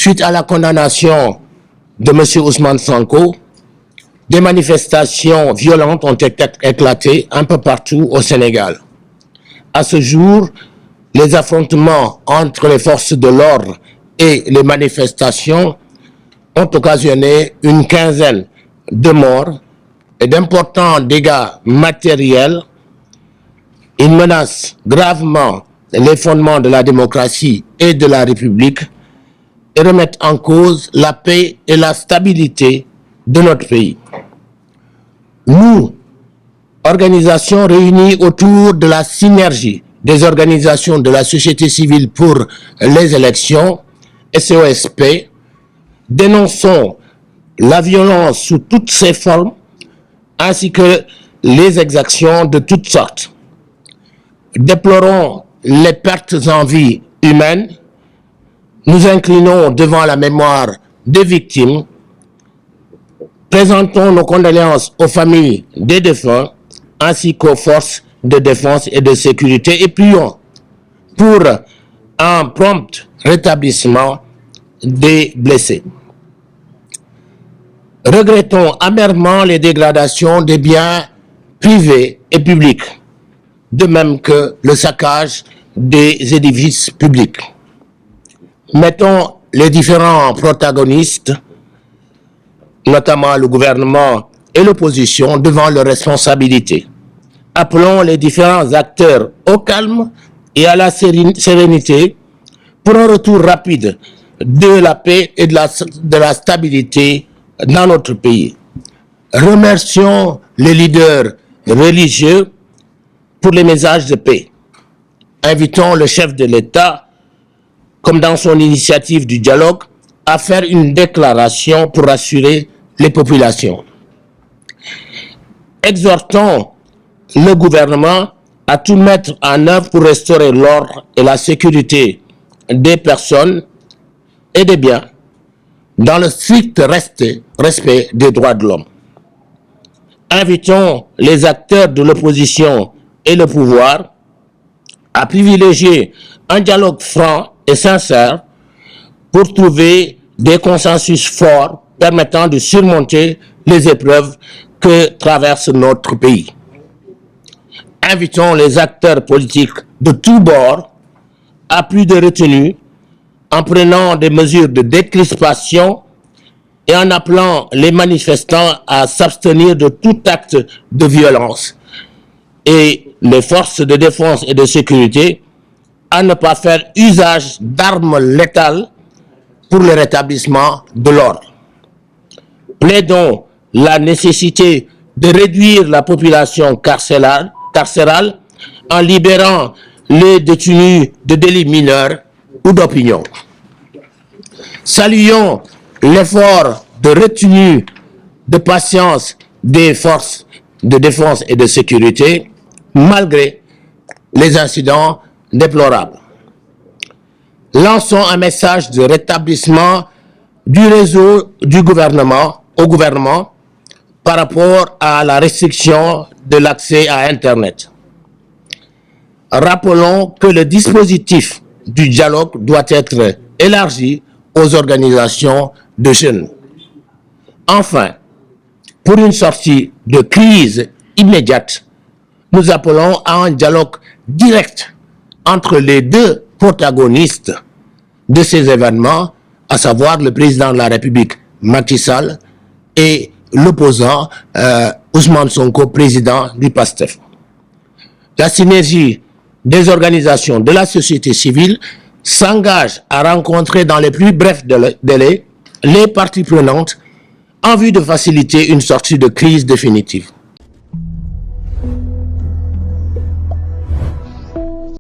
suite à la condamnation de M. Ousmane Sonko, des manifestations violentes ont éclaté un peu partout au Sénégal. À ce jour, les affrontements entre les forces de l'ordre et les manifestations ont occasionné une quinzaine de morts et d'importants dégâts matériels. Ils menacent gravement les fondements de la démocratie et de la République et remettent en cause la paix et la stabilité de notre pays. Nous, organisations réunies autour de la synergie des organisations de la société civile pour les élections, SOSP, dénonçons la violence sous toutes ses formes ainsi que les exactions de toutes sortes. Déplorons les pertes en vie humaines, nous inclinons devant la mémoire des victimes, présentons nos condoléances aux familles des défunts ainsi qu'aux forces de défense et de sécurité et prions pour un prompt rétablissement des blessés. Regrettons amèrement les dégradations des biens privés et publics, de même que le saccage des édifices publics. Mettons les différents protagonistes, notamment le gouvernement et l'opposition, devant leurs responsabilités. Appelons les différents acteurs au calme et à la sérénité pour un retour rapide de la paix et de la stabilité dans notre pays. Remercions les leaders religieux pour les messages de paix. Invitons le chef de l'État, comme dans son initiative du dialogue, à faire une déclaration pour rassurer les populations. Exhortons le gouvernement à tout mettre en œuvre pour restaurer l'ordre et la sécurité des personnes et des biens dans le strict respect des droits de l'homme. Invitons les acteurs de l'opposition et le pouvoir à privilégier un dialogue franc et sincère pour trouver des consensus forts permettant de surmonter les épreuves que traverse notre pays. Invitons les acteurs politiques de tous bords à plus de retenue en prenant des mesures de décrispation et en appelant les manifestants à s'abstenir de tout acte de violence et les forces de défense et de sécurité à ne pas faire usage d'armes létales pour le rétablissement de l'ordre. Plaidons la nécessité de réduire la population carcérale en libérant les détenus de délits mineurs ou d'opinion. Saluons l'effort de retenue, de patience des forces de défense et de sécurité, malgré les incidents déplorables. Lançons un message de rétablissement du réseau du gouvernement au gouvernement par rapport à la restriction de l'accès à Internet. Rappelons que le dispositif du dialogue doit être élargi aux organisations de jeunes. Enfin, pour une sortie de crise immédiate, nous appelons à un dialogue direct entre les deux protagonistes de ces événements, à savoir le président de la République, Macky Sall, et l'opposant Ousmane Sonko, président du PASTEF. La synergie des organisations de la société civile s'engage à rencontrer dans les plus brefs délais les parties prenantes en vue de faciliter une sortie de crise définitive.